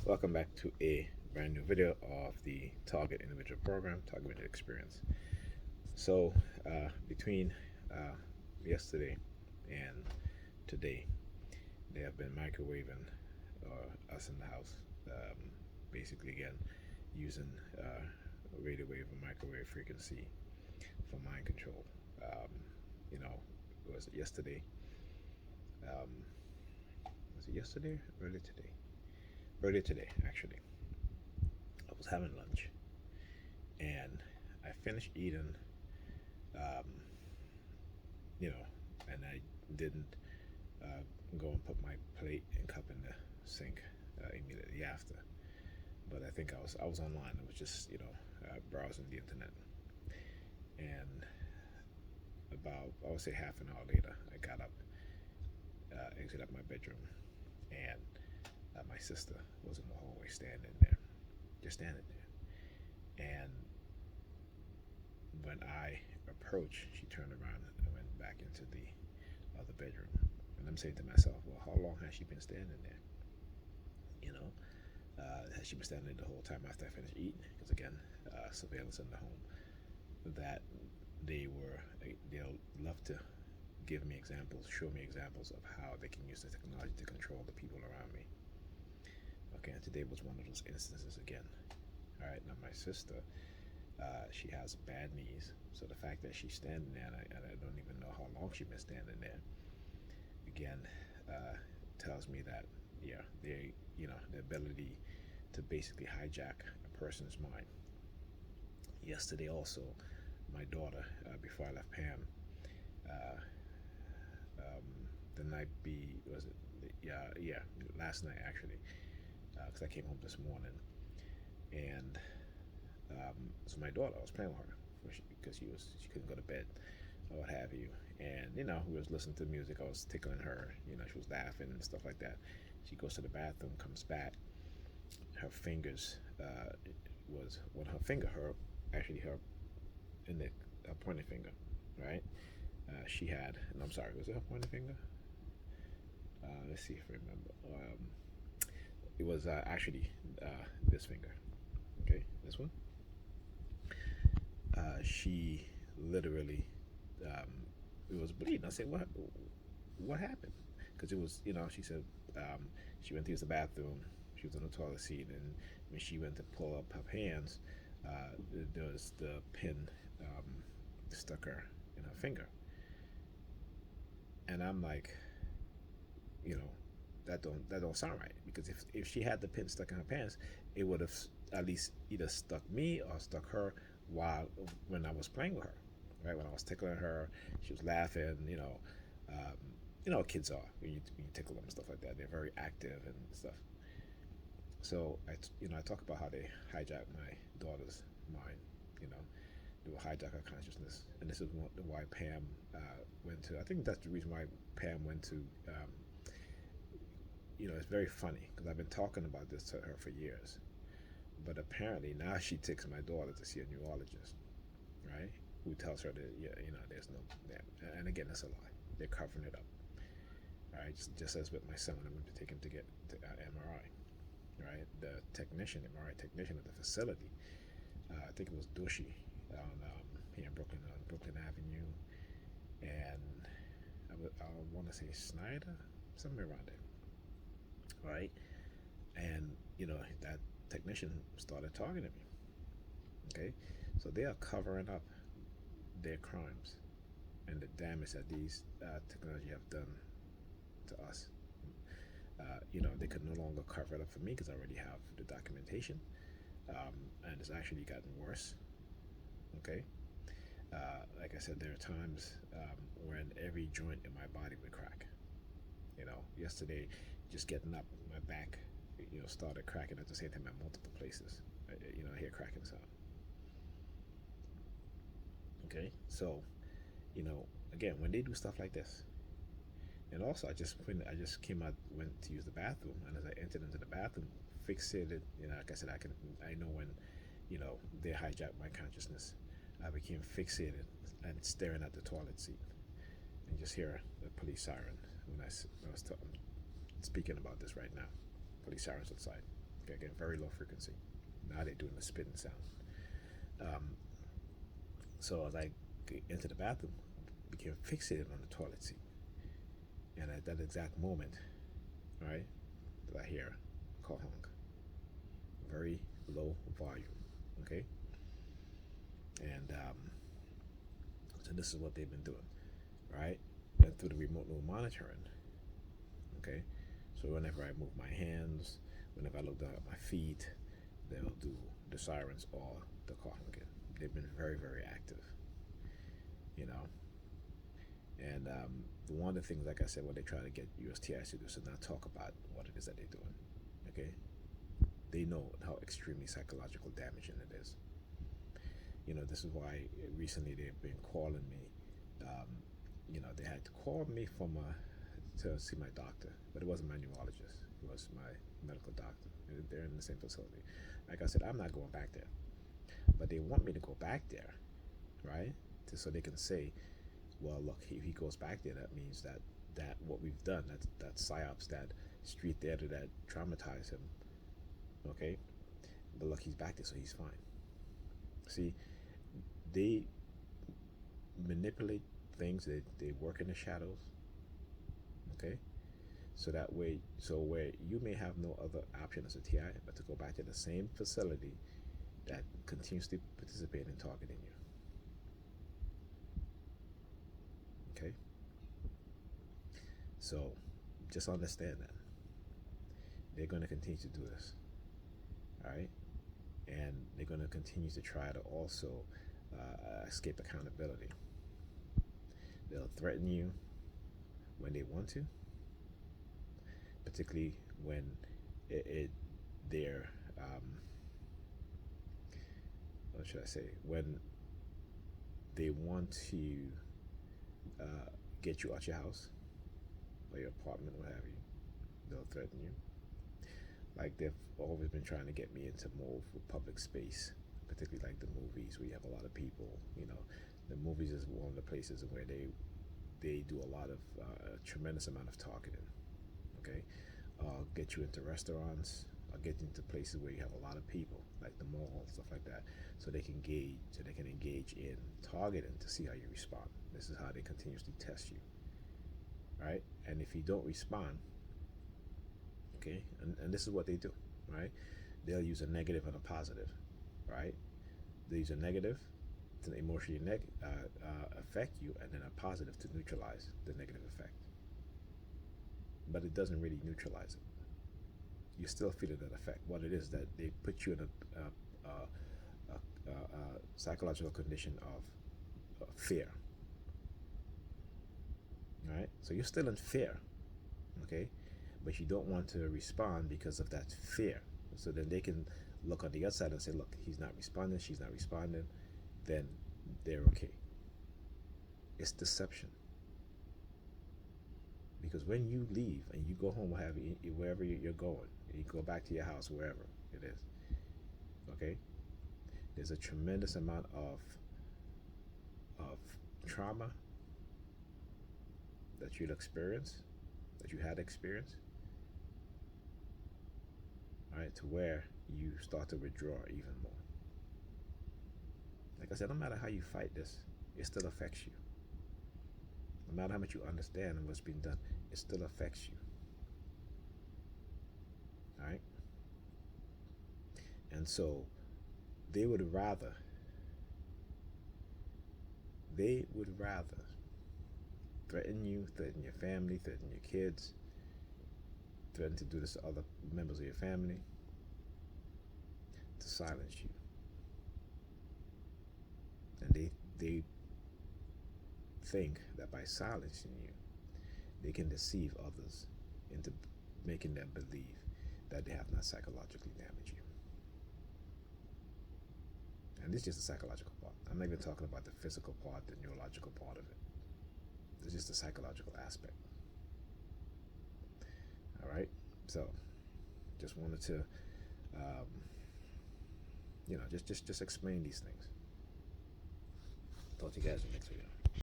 Welcome back to a brand new video of the Target Individual Program, Target Individual Experience. Between yesterday and today, they have been microwaving us in the house. Basically, again, using radio wave and microwave frequency for mind control. Um, was it yesterday? Um, was it yesterday? Earlier today? Earlier today, actually. I was having lunch and I finished eating, um, and I didn't go and put my plate and cup in the sink immediately after. But I think I was online. I was just browsing the internet, and about I would say half an hour later, I got up, exited my bedroom, and my sister was in the hallway standing there, just standing there. And when I approached, she turned around and went back into the other bedroom. And I'm saying to myself, well, how long has she been standing there? You know, has she been standing there the whole time after I finished eating? Because again, surveillance in the home. That they'll love to give me examples, show me examples of how they can use the technology to control the people around me. Okay, and today was one of those instances again. All right, now my sister, she has bad knees, so the fact that she's standing there, and I don't even know how long she's been standing there, again, tells me that the ability to basically hijack a person's mind. Yesterday also, my daughter, before I left Pam, uh, um, the night be was it? Yeah, last night actually, because I came home this morning, and so my daughter, I was playing with her because she couldn't go to bed or what have you, and we was listening to music. I was tickling her. She was laughing and stuff like that. She goes to the bathroom, comes back. Her fingers was when her finger, her actually her in the her pointing finger, right? She had, and I'm sorry, was it her pointing finger? Let's see if I remember. It was actually this finger. Okay, this one. She literally, um, it was bleeding. I said, what happened? Because it was, she said she went to use the bathroom. She was on the toilet seat, and when she went to pull up her pants, there was the pin stuck her in her finger. And I'm like, you know, that don't sound right, because if she had the pin stuck in her pants, it would have at least either stuck me or stuck her while when I was playing with her, right? When I was tickling her, she was laughing. Um, how kids are when you tickle them and stuff like that. They're very active and stuff. So I talk about how they hijack my daughter's mind. You know, they will hijack her consciousness, and this is why Pam went to. I think that's the reason why Pam went to. It's very funny because I've been talking about this to her for years, but apparently now she takes my daughter to see a neurologist, right? Who tells her that there's no, and again that's a lie. They're covering it up, right? Just as with my son when I went to take him to get to MRI, right? The technician, MRI technician at the facility, I think it was Doshi on here in Brooklyn on Brooklyn Avenue, and I want to say Snyder, somewhere around there, right? And that technician started targeting me. Okay, so they are covering up their crimes and the damage that these technology have done to us. They could no longer cover it up for me because I already have the documentation, and it's actually gotten worse. Okay, like I said, there are times when every joint in my body would crack. Yesterday, just getting up, my back, started cracking at the same time at multiple places. I hear cracking sound. Okay, so again, when they do stuff like this, and also I just came out, went to use the bathroom, and as I entered into the bathroom, fixated. Like I said, I know when they hijack my consciousness. I became fixated and staring at the toilet seat, and just hear the police siren when I was speaking about this right now. Police sirens outside. Okay, again, very low frequency. Now they're doing the spitting sound. Um, so as I get into the bathroom, I became fixated on the toilet seat. And at that exact moment, right, that I hear a call honk, very low volume. Okay, and so this is what they've been doing, right? And through the remote monitoring, okay. So whenever I move my hands, whenever I look down at my feet, they'll do the sirens or the call honking. They've been very, very active, you know. And one of the things, like I said, what they try to get USTIs to do is to not talk about what it is that they're doing. Okay, they know how extremely psychological damaging it is. You know, this is why recently they've been calling me. Um, you know, they had to call me from to see my doctor, but it wasn't my neurologist. It was my medical doctor. They're in the same facility. Like I said, I'm not going back there, but they want me to go back there, right? So they can say, well, look, if he goes back there, that means that what we've done, that psyops, that street theater that traumatized him, okay? But look, he's back there, so he's fine. See, they manipulate things. They work in the shadows, okay? So that way, so where you may have no other option as a TI but to go back to the same facility that continuously participate in targeting you, okay? So just understand that they're going to continue to do this, all right? And they're going to continue to try to also escape accountability. They'll threaten you when they want to, particularly when it they're what should I say, when they want to uh, get you out your house or your apartment, what have you. They'll threaten you. Like they've always been trying to get me into more public space, particularly like the movies where you have a lot of people. You know, the movies is one of the places where they do a lot of tremendous amount of targeting. Okay, get you into restaurants, get you into places where you have a lot of people, like the mall, stuff like that, so they can engage in targeting to see how you respond. This is how they continuously test you, right? And if you don't respond, okay, and this is what they do, right? They'll use a negative and a positive, right? They use a negative to emotionally affect you, and then a positive to neutralize the negative effect. But it doesn't really neutralize it. You're still feeling that effect. What it is that they put you in a psychological condition of fear, right? So you're still in fear, okay? But you don't want to respond because of that fear. So then they can look on the other side and say, look, he's not responding, she's not responding, then they're okay. It's deception. Because when you leave and you go home, wherever you're going, you go back to your house, wherever it is, okay, there's a tremendous amount of trauma that you'll experience, that you had experienced, right, to where you start to withdraw even more. Like I said, no matter how you fight this, it still affects you. No matter how much you understand and what's being done, it still affects you. All right? And so they would rather threaten you, threaten your family, threaten your kids, threaten to do this to other members of your family, to silence you. And they think that by silencing you, they can deceive others into making them believe that they have not psychologically damaged you. And this is just the psychological part. I'm not even talking about the physical part, the neurological part of it. It's just the psychological aspect. All right? So, just wanted to, just explain these things. Talk to you guys in the next video.